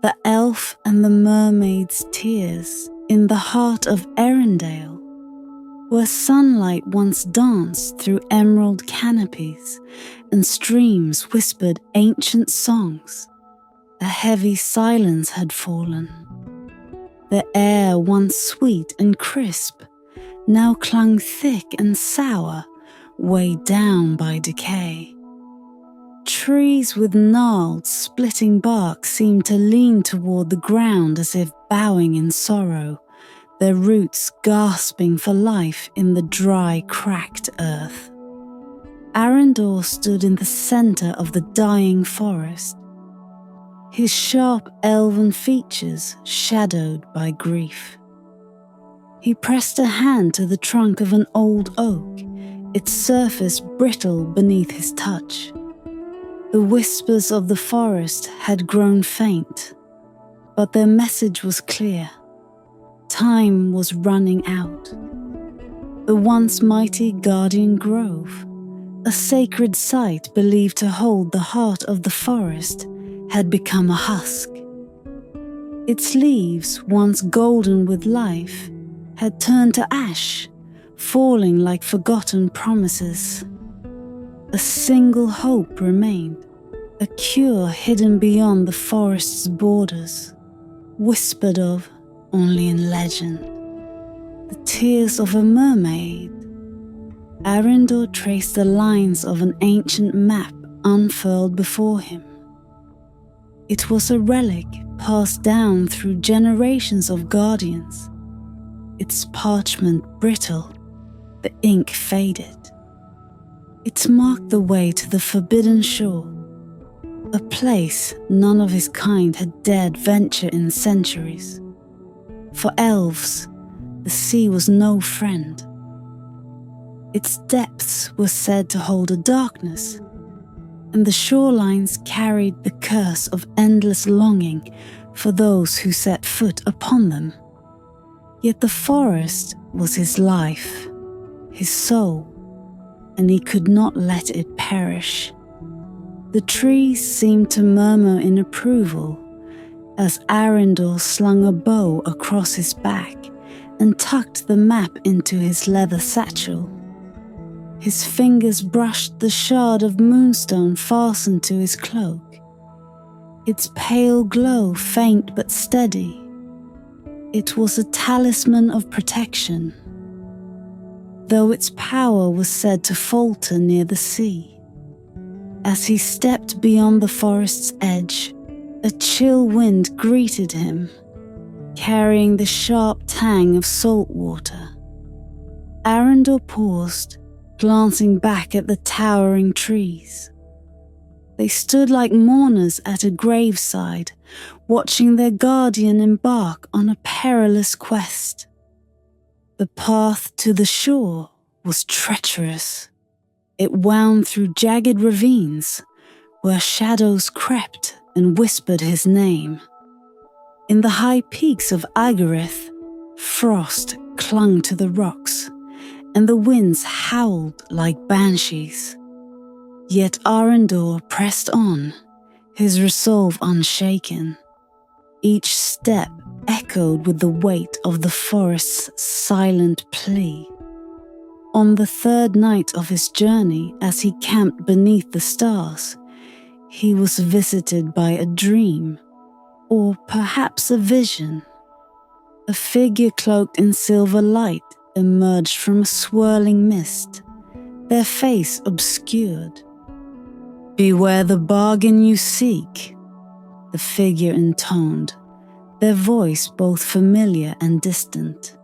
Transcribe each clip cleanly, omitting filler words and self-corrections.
The elf and the mermaid's tears in the heart of Eryndale, where sunlight once danced through emerald canopies and streams whispered ancient songs. A heavy silence had fallen. The air, once sweet and crisp, now clung thick and sour, weighed down by decay. Trees with gnarled, splitting bark seemed to lean toward the ground as if bowing in sorrow, their roots gasping for life in the dry, cracked earth. Arindor stood in the center of the dying forest, his sharp elven features shadowed by grief. He pressed a hand to the trunk of an old oak, its surface brittle beneath his touch. The whispers of the forest had grown faint, but their message was clear. Time was running out. The once mighty guardian grove, a sacred site believed to hold the heart of the forest, had become a husk. Its leaves, once golden with life, had turned to ash, falling like forgotten promises. A single hope remained, a cure hidden beyond the forest's borders, whispered of only in legend. The tears of a mermaid. Arindor traced the lines of an ancient map unfurled before him. It was a relic passed down through generations of guardians. Its parchment brittle, the ink faded. It marked the way to the forbidden shore, a place none of his kind had dared venture in centuries. For elves, the sea was no friend. Its depths were said to hold a darkness, and the shorelines carried the curse of endless longing for those who set foot upon them. Yet the forest was his life, his soul, and he could not let it perish. The trees seemed to murmur in approval as Arindor slung a bow across his back and tucked the map into his leather satchel. His fingers brushed the shard of moonstone fastened to his cloak, its pale glow faint but steady. It was a talisman of protection, though its power was said to falter near the sea. As he stepped beyond the forest's edge, a chill wind greeted him, carrying the sharp tang of salt water. Arindor paused, glancing back at the towering trees. They stood like mourners at a graveside, watching their guardian embark on a perilous quest. The path to the shore was treacherous. It wound through jagged ravines, where shadows crept and whispered his name. In the high peaks of Agarith, frost clung to the rocks, and the winds howled like banshees. Yet Arindor pressed on, his resolve unshaken. Each step echoed with the weight of the forest's silent plea. On the third night of his journey, as he camped beneath the stars, he was visited by a dream, or perhaps a vision. A figure cloaked in silver light emerged from a swirling mist, their face obscured. "Beware the bargain you seek," the figure intoned, their voice both familiar and distant.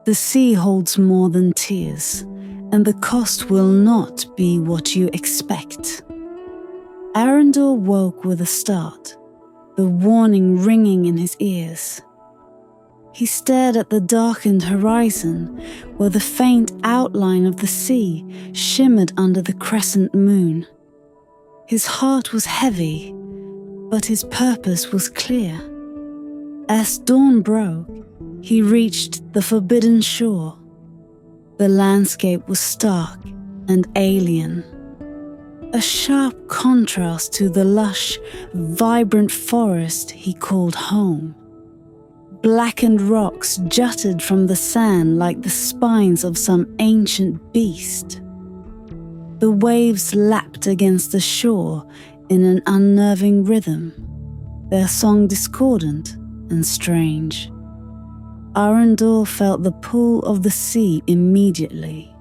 "The sea holds more than tears, and the cost will not be what you expect." Arindor woke with a start, the warning ringing in his ears. He stared at the darkened horizon, where the faint outline of the sea shimmered under the crescent moon. His heart was heavy, but his purpose was clear. As dawn broke, he reached the forbidden shore. The landscape was stark and alien. a sharp contrast to the lush, vibrant forest he called home. Blackened rocks jutted from the sand like the spines of some ancient beast. The waves lapped against the shore in an unnerving rhythm, their song discordant and strange. Arindor felt the pull of the sea immediately.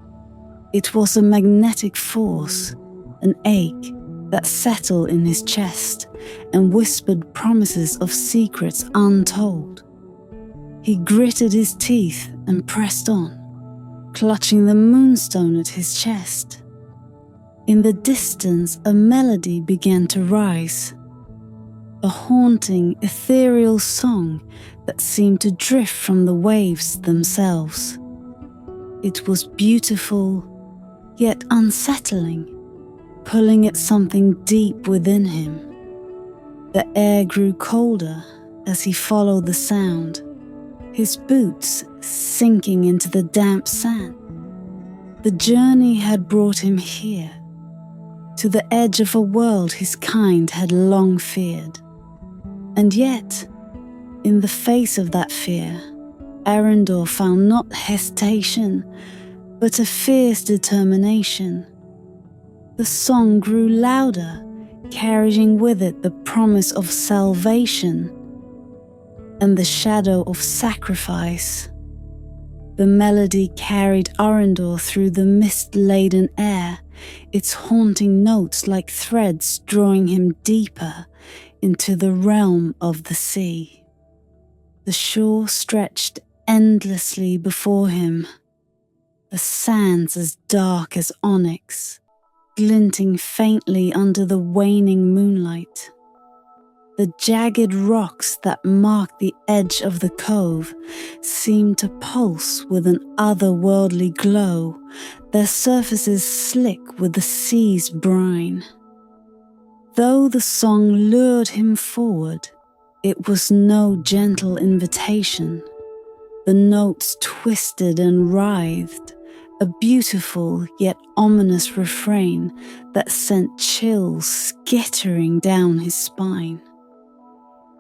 It was a magnetic force, an ache that settled in his chest and whispered promises of secrets untold. He gritted his teeth and pressed on, clutching the moonstone at his chest. In the distance, a melody began to rise, a haunting, ethereal song that seemed to drift from the waves themselves. It was beautiful, yet unsettling, pulling at something deep within him. The air grew colder as he followed the sound, his boots sinking into the damp sand. The journey had brought him here, to the edge of a world his kind had long feared. And yet, in the face of that fear, Arindor found not hesitation, but a fierce determination. The song grew louder, carrying with it the promise of salvation and the shadow of sacrifice. The melody carried Arindor through the mist-laden air, its haunting notes like threads drawing him deeper into the realm of the sea. The shore stretched endlessly before him, the sands as dark as onyx, glinting faintly under the waning moonlight. The jagged rocks that marked the edge of the cove seemed to pulse with an otherworldly glow, their surfaces slick with the sea's brine. Though the song lured him forward, it was no gentle invitation. The notes twisted and writhed, a beautiful yet ominous refrain that sent chills skittering down his spine.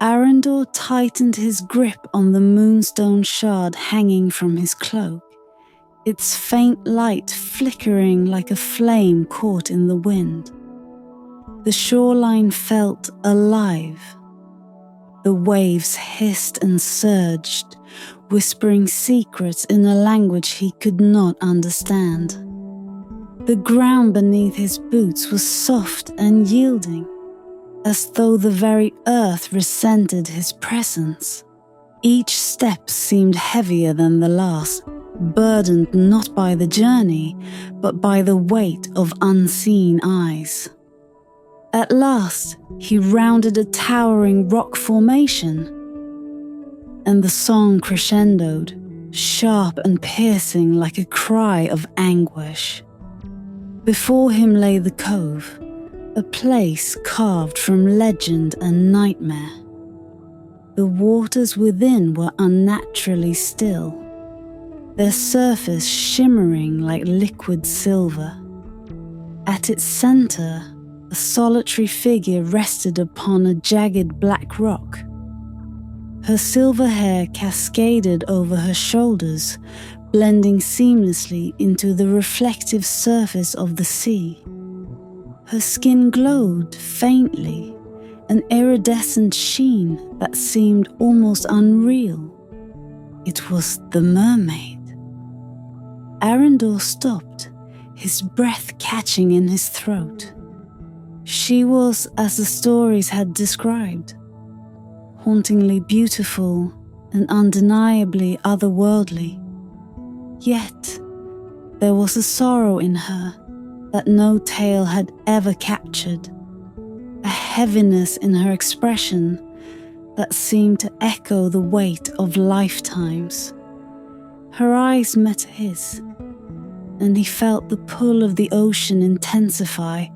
Arindor tightened his grip on the moonstone shard hanging from his cloak, its faint light flickering like a flame caught in the wind. The shoreline felt alive. The waves hissed and surged, whispering secrets in a language he could not understand. The ground beneath his boots was soft and yielding, as though the very earth resented his presence. Each step seemed heavier than the last, burdened not by the journey, but by the weight of unseen eyes. At last, he rounded a towering rock formation, and the song crescendoed, sharp and piercing like a cry of anguish. Before him lay the cove, a place carved from legend and nightmare. The waters within were unnaturally still, their surface shimmering like liquid silver. At its center, a solitary figure rested upon a jagged black rock. Her silver hair cascaded over her shoulders, blending seamlessly into the reflective surface of the sea. Her skin glowed faintly, an iridescent sheen that seemed almost unreal. It was the mermaid. Arindor stopped, his breath catching in his throat. She was as the stories had described, hauntingly beautiful and undeniably otherworldly. Yet, there was a sorrow in her that no tale had ever captured, a heaviness in her expression that seemed to echo the weight of lifetimes. Her eyes met his, and he felt the pull of the ocean intensify,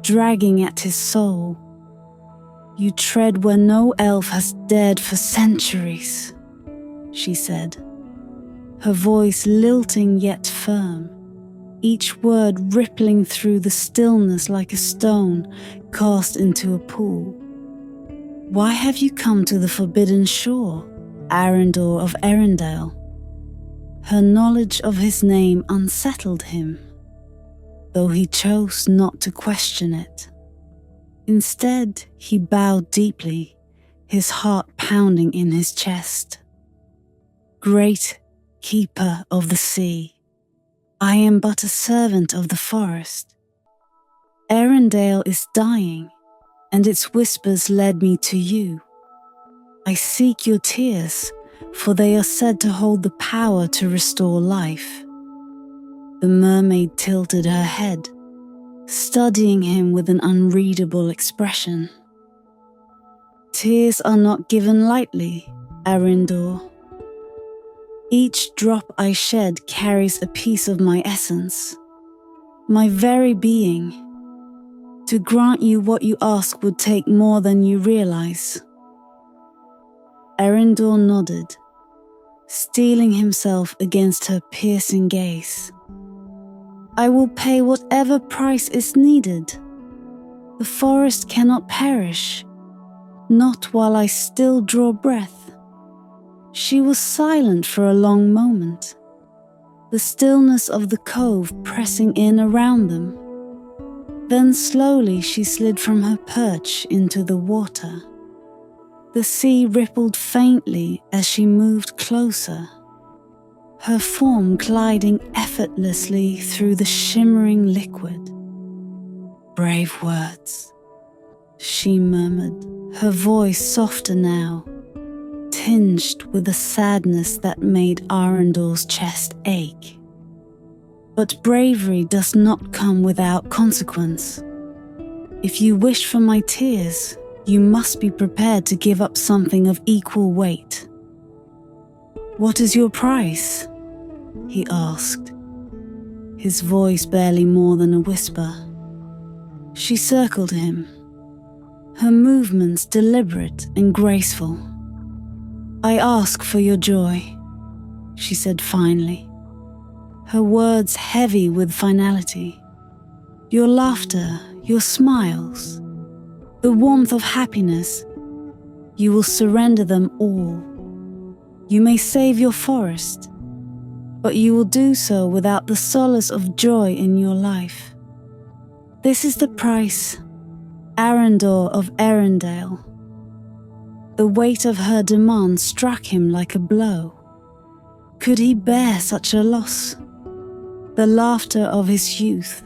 dragging at his soul. "You tread where no elf has dared for centuries," she said, her voice lilting yet firm. each word rippling through the stillness like a stone cast into a pool. Why have you come to the forbidden shore, Arindor of Eryndale? Her knowledge of his name unsettled him, though he chose not to question it. Instead, he bowed deeply, his heart pounding in his chest. Great keeper of the sea, I am but a servant of the forest. Eryndale is dying, and its whispers led me to you. I seek your tears, for they are said to hold the power to restore life. The mermaid tilted her head, studying him with an unreadable expression. Tears are not given lightly, Arindor. Each drop I shed carries a piece of my essence, my very being. To grant you what you ask would take more than you realize. Arindor nodded, steeling himself against her piercing gaze. I will pay whatever price is needed. The forest cannot perish, not while I still draw breath. She was silent for a long moment, the stillness of the cove pressing in around them. Then slowly she slid from her perch into the water. The sea rippled faintly as she moved closer, her form gliding effortlessly through the shimmering liquid. Brave words, she murmured, her voice softer now, tinged with a sadness that made Arindor's chest ache. But bravery does not come without consequence. If you wish for my tears, you must be prepared to give up something of equal weight. What is your price? He asked, his voice barely more than a whisper. She circled him, her movements deliberate and graceful. I ask for your joy, she said finally, her words heavy with finality. Your laughter, your smiles, the warmth of happiness, you will surrender them all. You may save your forest, but you will do so without the solace of joy in your life. This is the price, Arindor of Eryndale. The weight of her demand struck him like a blow. Could he bear such a loss? The laughter of his youth,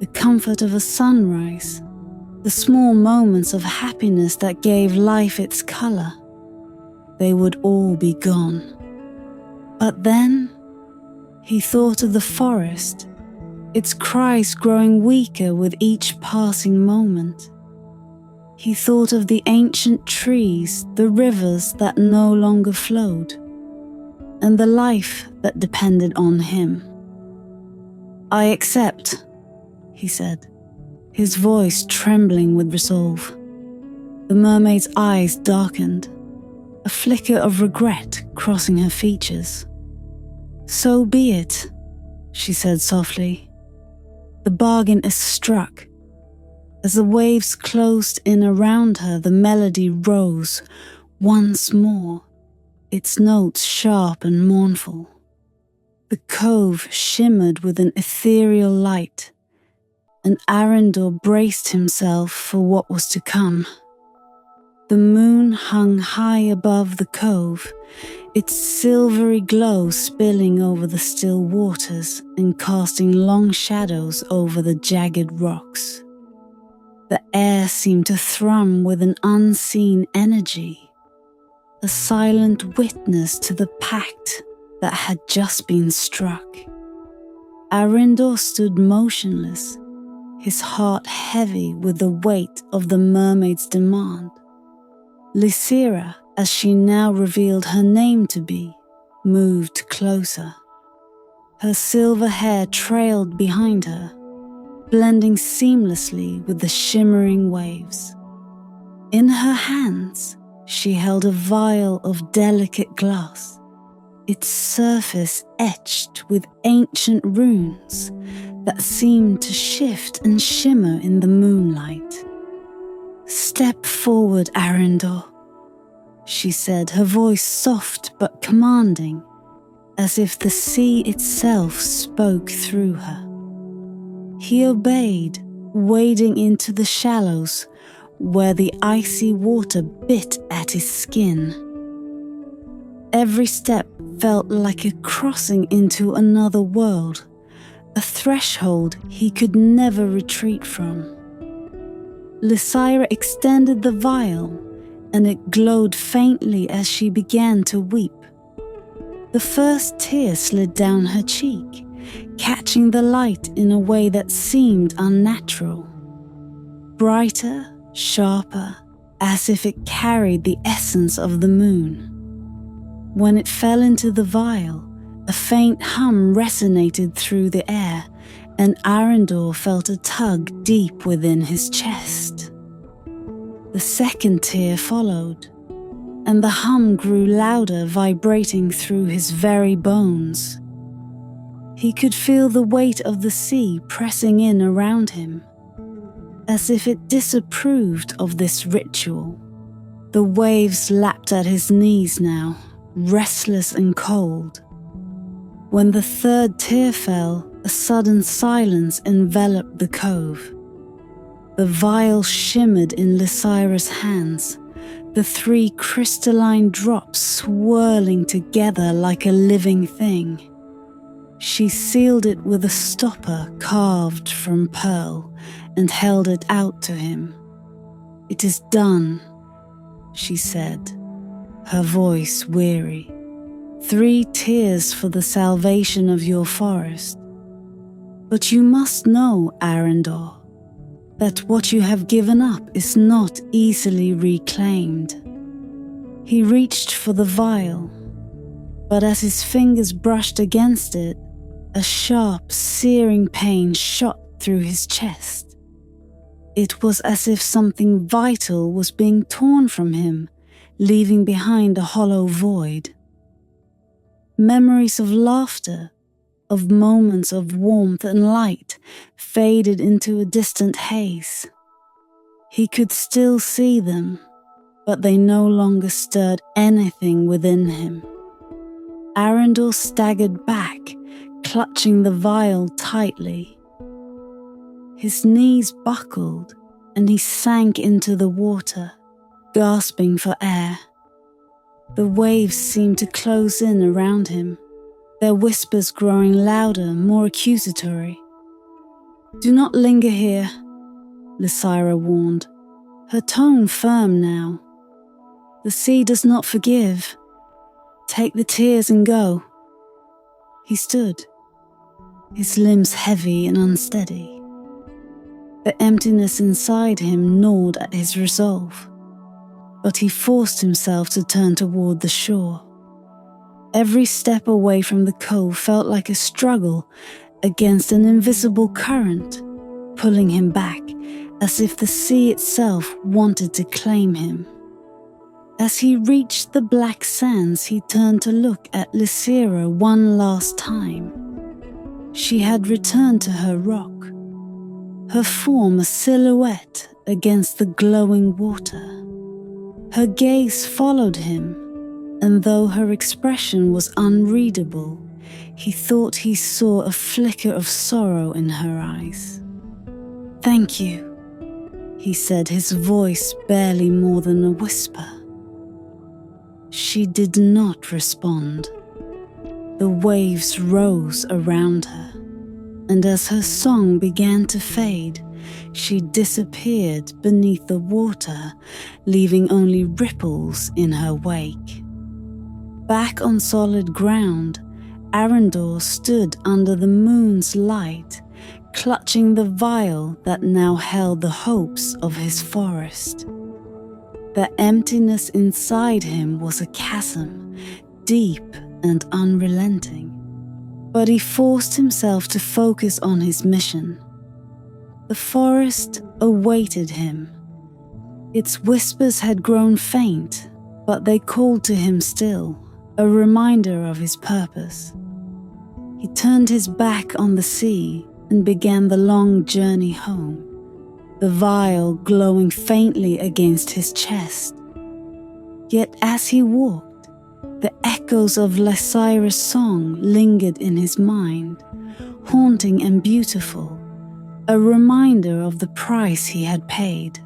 the comfort of a sunrise, the small moments of happiness that gave life its color, they would all be gone. But then, he thought of the forest, its cries growing weaker with each passing moment. He thought of the ancient trees, the rivers that no longer flowed, and the life that depended on him. I accept, he said, his voice trembling with resolve. The mermaid's eyes darkened, a flicker of regret crossing her features. So be it, she said softly. The bargain is struck. As the waves closed in around her, the melody rose once more, its notes sharp and mournful. The cove shimmered with an ethereal light, and Arindor braced himself for what was to come. The moon hung high above the cove, its silvery glow spilling over the still waters and casting long shadows over the jagged rocks. The air seemed to thrum with an unseen energy, a silent witness to the pact that had just been struck. Arindor stood motionless, his heart heavy with the weight of the mermaid's demand. Lysira, as she now revealed her name to be, moved closer. Her silver hair trailed behind her, blending seamlessly with the shimmering waves. In her hands, she held a vial of delicate glass, its surface etched with ancient runes that seemed to shift and shimmer in the moonlight. "Step forward, Arindor," she said, her voice soft but commanding, as if the sea itself spoke through her. He obeyed, wading into the shallows where the icy water bit at his skin. Every step felt like a crossing into another world, a threshold he could never retreat from. Lysira extended the vial, and it glowed faintly as she began to weep. The first tear slid down her cheek, catching the light in a way that seemed unnatural. Brighter, sharper, as if it carried the essence of the moon. When it fell into the vial, a faint hum resonated through the air, and Arindor felt a tug deep within his chest. The second tear followed, and the hum grew louder, vibrating through his very bones. He could feel the weight of the sea pressing in around him, as if it disapproved of this ritual. The waves lapped at his knees now, restless and cold. When the third tear fell, a sudden silence enveloped the cove. The vial shimmered in Lysira's hands, the 3 crystalline drops swirling together like a living thing. She sealed it with a stopper carved from pearl and held it out to him. "It is done," she said, her voice weary. 3 tears for the salvation of your forest. But you must know, Arindor, that what you have given up is not easily reclaimed." He reached for the vial, but as his fingers brushed against it, a sharp, searing pain shot through his chest. It was as if something vital was being torn from him, leaving behind a hollow void. Memories of laughter, of moments of warmth and light, faded into a distant haze. He could still see them, but they no longer stirred anything within him. Arindor staggered back, clutching the vial tightly. His knees buckled, and he sank into the water, gasping for air. The waves seemed to close in around him, their whispers growing louder, more accusatory. "Do not linger here," Lysira warned, her tone firm now. "The sea does not forgive. Take the tears and go." He stood, his limbs heavy and unsteady. The emptiness inside him gnawed at his resolve, but he forced himself to turn toward the shore. Every step away from the cove felt like a struggle against an invisible current, pulling him back as if the sea itself wanted to claim him. As he reached the black sands, he turned to look at Lysira one last time. She had returned to her rock, her form a silhouette against the glowing water. Her gaze followed him, and though her expression was unreadable, he thought he saw a flicker of sorrow in her eyes. "Thank you," he said, his voice barely more than a whisper. She did not respond. The waves rose around her, and as her song began to fade, she disappeared beneath the water, leaving only ripples in her wake. Back on solid ground, Arindor stood under the moon's light, clutching the vial that now held the hopes of his forest. The emptiness inside him was a chasm, deep and unrelenting, but he forced himself to focus on his mission. The forest awaited him. Its whispers had grown faint, but they called to him still, a reminder of his purpose. He turned his back on the sea and began the long journey home, the vial glowing faintly against his chest. Yet as he walked, the echoes of Lysira's song lingered in his mind, haunting and beautiful, a reminder of the price he had paid,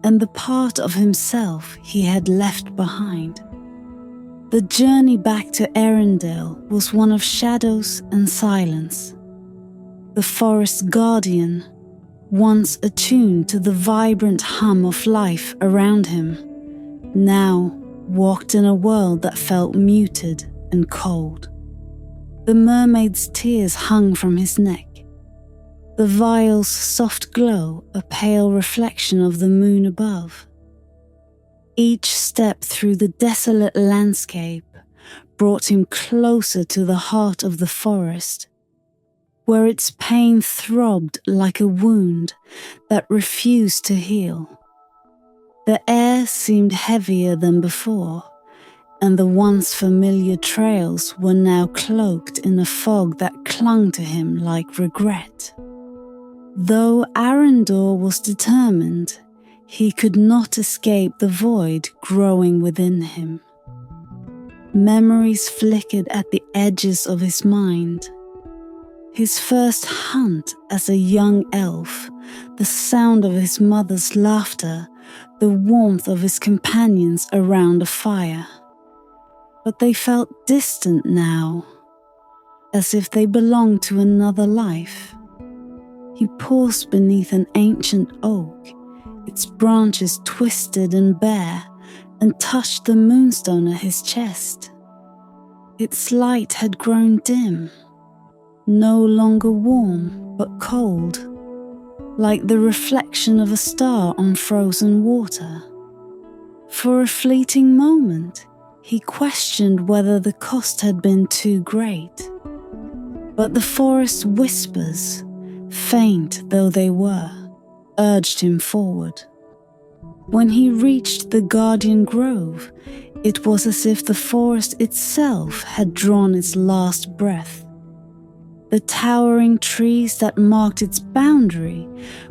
and the part of himself he had left behind. The journey back to Eryndale was one of shadows and silence. The forest guardian, once attuned to the vibrant hum of life around him, now walked in a world that felt muted and cold. The mermaid's tears hung from his neck, the vial's soft glow a pale reflection of the moon above. Each step through the desolate landscape brought him closer to the heart of the forest, where its pain throbbed like a wound that refused to heal. The air seemed heavier than before, and the once familiar trails were now cloaked in a fog that clung to him like regret. Though Arindor was determined, he could not escape the void growing within him. Memories flickered at the edges of his mind. His first hunt as a young elf, the sound of his mother's laughter, the warmth of his companions around a fire. But they felt distant now, as if they belonged to another life. He paused beneath an ancient oak, its branches twisted and bare, and touched the moonstone at his chest. Its light had grown dim, no longer warm but cold, like the reflection of a star on frozen water. For a fleeting moment, he questioned whether the cost had been too great. But the forest whispers, faint though they were, urged him forward. When he reached the guardian grove, it was as if the forest itself had drawn its last breath. The towering trees that marked its boundary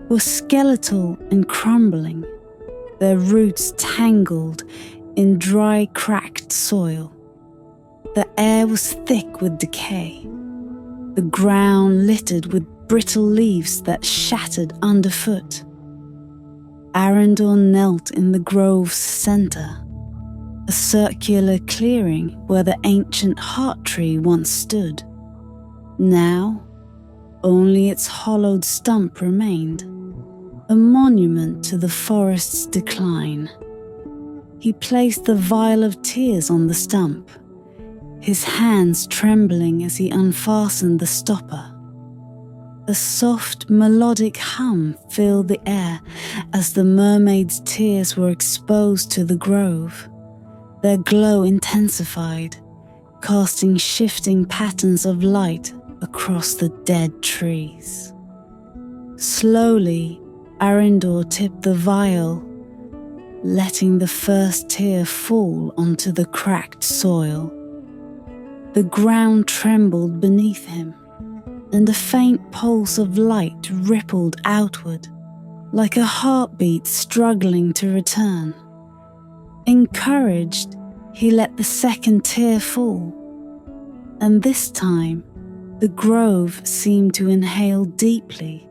were skeletal and crumbling, their roots tangled in dry, cracked soil. The air was thick with decay, the ground littered with brittle leaves that shattered underfoot. Arindor knelt in the grove's center, a circular clearing where the ancient heart tree once stood. Now, only its hollowed stump remained, a monument to the forest's decline. He placed the vial of tears on the stump, his hands trembling as he unfastened the stopper. A soft, melodic hum filled the air as the mermaid's tears were exposed to the grove. Their glow intensified, casting shifting patterns of light across the dead trees. Slowly, Arindor tipped the vial, letting the first tear fall onto the cracked soil. The ground trembled beneath him, and a faint pulse of light rippled outward, like a heartbeat struggling to return. Encouraged, he let the second tear fall, and this time, the grove seemed to inhale deeply,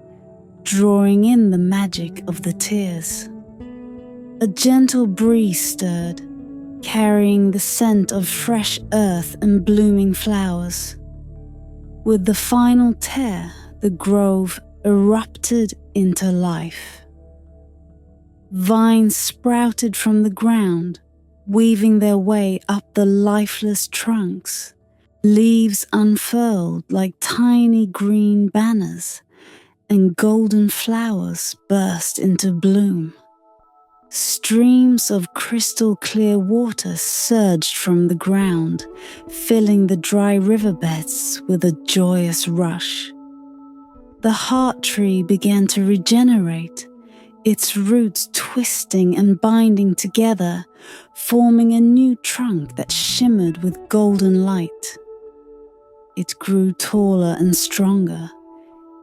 drawing in the magic of the tears. A gentle breeze stirred, carrying the scent of fresh earth and blooming flowers. With the final tear, the grove erupted into life. Vines sprouted from the ground, weaving their way up the lifeless trunks. Leaves unfurled like tiny green banners, and golden flowers burst into bloom. Streams of crystal clear water surged from the ground, filling the dry riverbeds with a joyous rush. The heart tree began to regenerate, its roots twisting and binding together, forming a new trunk that shimmered with golden light. It grew taller and stronger,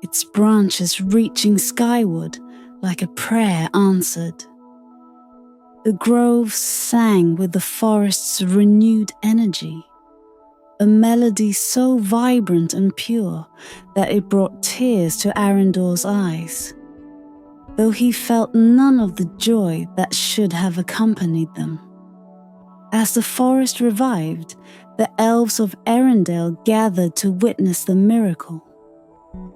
its branches reaching skyward like a prayer answered. The grove sang with the forest's renewed energy, a melody so vibrant and pure that it brought tears to Arindor's eyes, though he felt none of the joy that should have accompanied them. As the forest revived, the elves of Eryndale gathered to witness the miracle.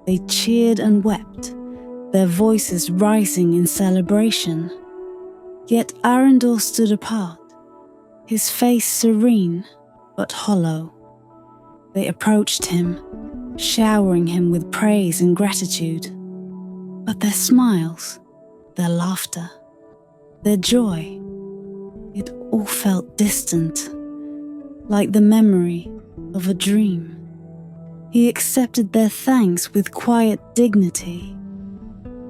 They cheered and wept, their voices rising in celebration. Yet Arindor stood apart, his face serene but hollow. They approached him, showering him with praise and gratitude. But their smiles, their laughter, their joy, it all felt distant, like the memory of a dream. He accepted their thanks with quiet dignity,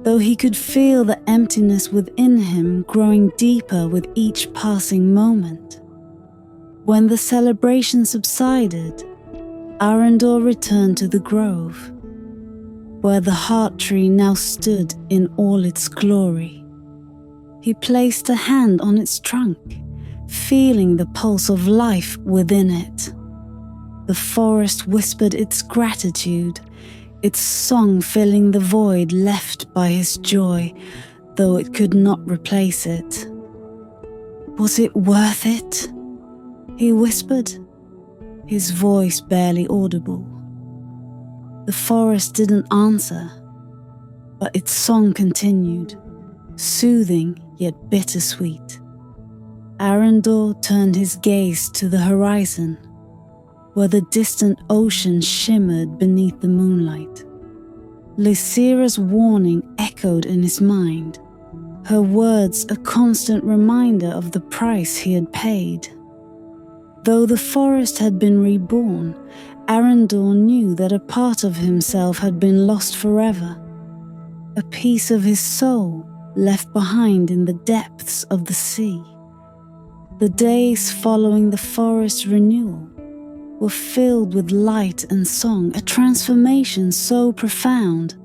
though he could feel the emptiness within him growing deeper with each passing moment. When the celebration subsided, Arindor returned to the grove, where the heart tree now stood in all its glory. He placed a hand on its trunk, feeling the pulse of life within it. The forest whispered its gratitude, its song filling the void left by his joy, though it could not replace it. Was it worth it? He whispered, his voice barely audible. The forest didn't answer, but its song continued, soothing yet bittersweet. Arindor turned his gaze to the horizon, where the distant ocean shimmered beneath the moonlight. Lysira's warning echoed in his mind, her words a constant reminder of the price he had paid. Though the forest had been reborn, Arindor knew that a part of himself had been lost forever, a piece of his soul left behind in the depths of the sea. The days following the forest's renewal were filled with light and song, a transformation so profound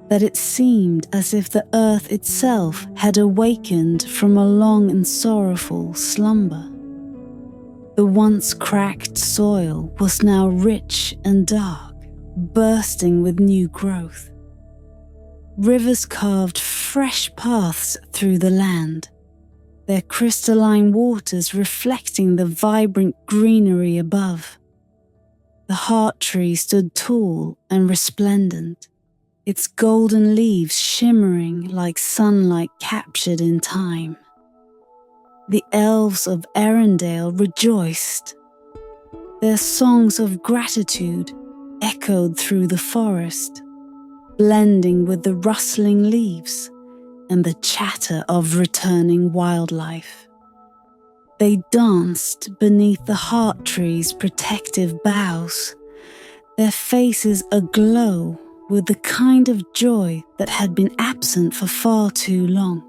that it seemed as if the earth itself had awakened from a long and sorrowful slumber. The once cracked soil was now rich and dark, bursting with new growth. Rivers carved fresh paths through the land, their crystalline waters reflecting the vibrant greenery above. The heart tree stood tall and resplendent, its golden leaves shimmering like sunlight captured in time. The elves of Eryndale rejoiced. Their songs of gratitude echoed through the forest, blending with the rustling leaves and the chatter of returning wildlife. They danced beneath the heart tree's protective boughs, their faces aglow with the kind of joy that had been absent for far too long.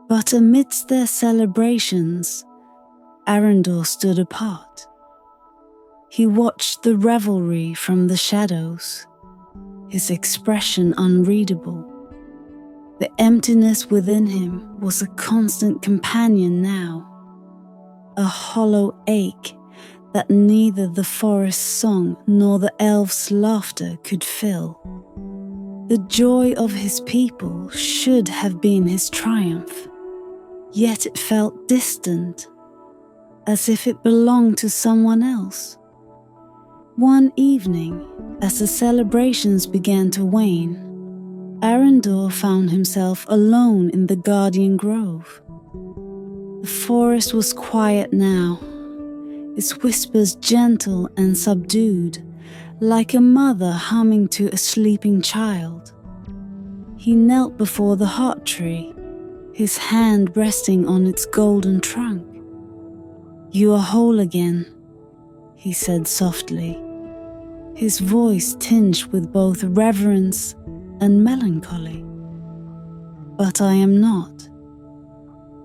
But amidst their celebrations, Arindor stood apart. He watched the revelry from the shadows, his expression unreadable. The emptiness within him was a constant companion now, a hollow ache that neither the forest's song nor the elves' laughter could fill. The joy of his people should have been his triumph, yet it felt distant, as if it belonged to someone else. One evening, as the celebrations began to wane, Arindor found himself alone in the Guardian Grove. The forest was quiet now, its whispers gentle and subdued, like a mother humming to a sleeping child. He knelt before the heart tree, his hand resting on its golden trunk. "You are whole again," he said softly, his voice tinged with both reverence and melancholy. but I am not.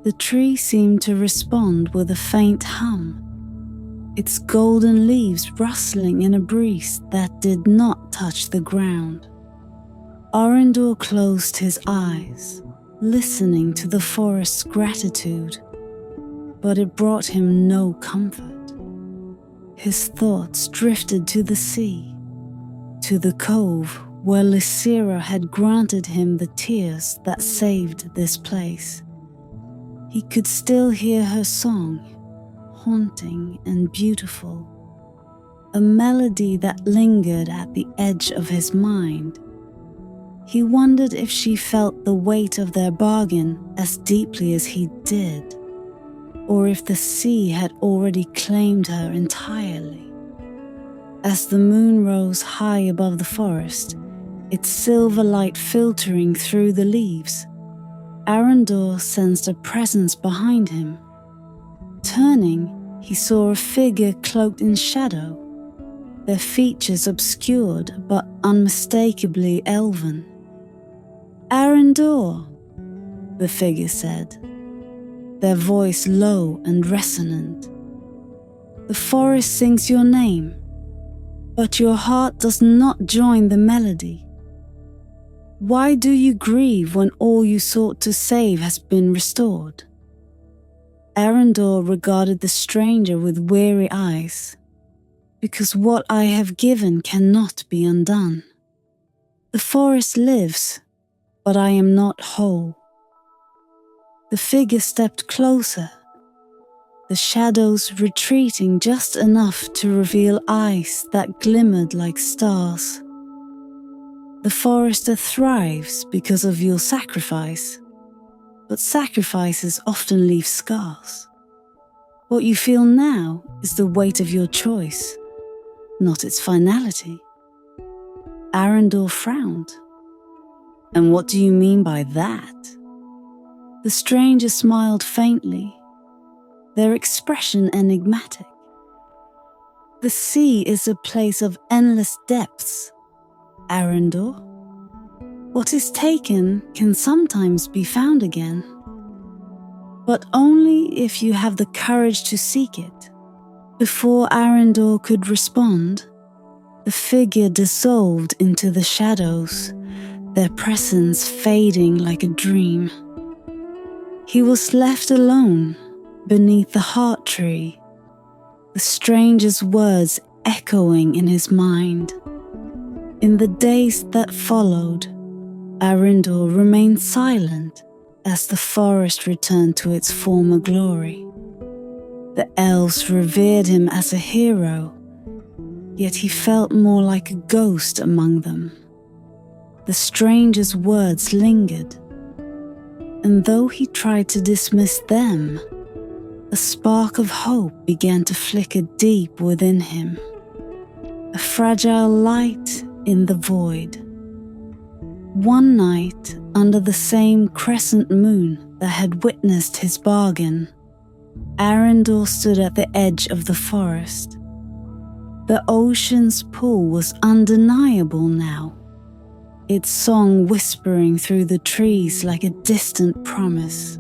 The tree seemed to respond with a faint hum, its golden leaves rustling in a breeze that did not touch the ground. Arindor closed his eyes, listening to the forest's gratitude, but it brought him no comfort. His thoughts drifted to the sea, to the cove where Lysira had granted him the tears that saved this place. He could still hear her song, haunting and beautiful, a melody that lingered at the edge of his mind. He wondered if she felt the weight of their bargain as deeply as he did, or if the sea had already claimed her entirely. As the moon rose high above the forest, its silver light filtering through the leaves, Arindor sensed a presence behind him. Turning, he saw a figure cloaked in shadow, their features obscured but unmistakably elven. "Arindor," the figure said, their voice low and resonant. "The forest sings your name, but your heart does not join the melody. Why do you grieve when all you sought to save has been restored?" Arindor regarded the stranger with weary eyes. "Because what I have given cannot be undone. The forest lives, but I am not whole." The figure stepped closer, the shadows retreating just enough to reveal eyes that glimmered like stars. "The forester thrives because of your sacrifice, but sacrifices often leave scars. What you feel now is the weight of your choice, not its finality." Arindor frowned. "And what do you mean by that?" The stranger smiled faintly, their expression enigmatic. "The sea is a place of endless depths, Arindor. What is taken can sometimes be found again, but only if you have the courage to seek it." Before Arindor could respond, the figure dissolved into the shadows, their presence fading like a dream. He was left alone beneath the heart tree, the stranger's words echoing in his mind. In the days that followed, Arindor remained silent as the forest returned to its former glory. The elves revered him as a hero, yet he felt more like a ghost among them. The stranger's words lingered, and though he tried to dismiss them, a spark of hope began to flicker deep within him, a fragile light in the void. One night, under the same crescent moon that had witnessed his bargain, Arindor stood at the edge of the forest. The ocean's pull was undeniable now, its song whispering through the trees like a distant promise.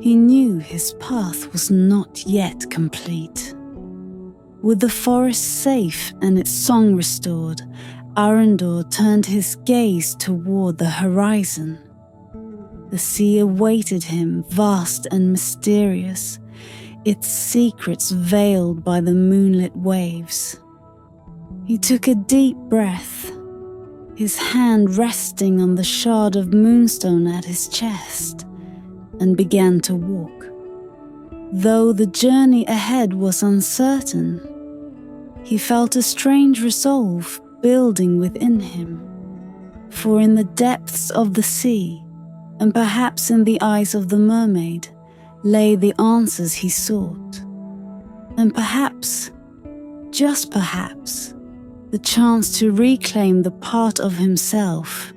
He knew his path was not yet complete. With the forest safe and its song restored, Arindor turned his gaze toward the horizon. The sea awaited him, vast and mysterious, its secrets veiled by the moonlit waves. He took a deep breath, his hand resting on the shard of moonstone at his chest, and began to walk. Though the journey ahead was uncertain, he felt a strange resolve building within him. For in the depths of the sea, and perhaps in the eyes of the mermaid, lay the answers he sought. And perhaps, just perhaps, the chance to reclaim the part of himself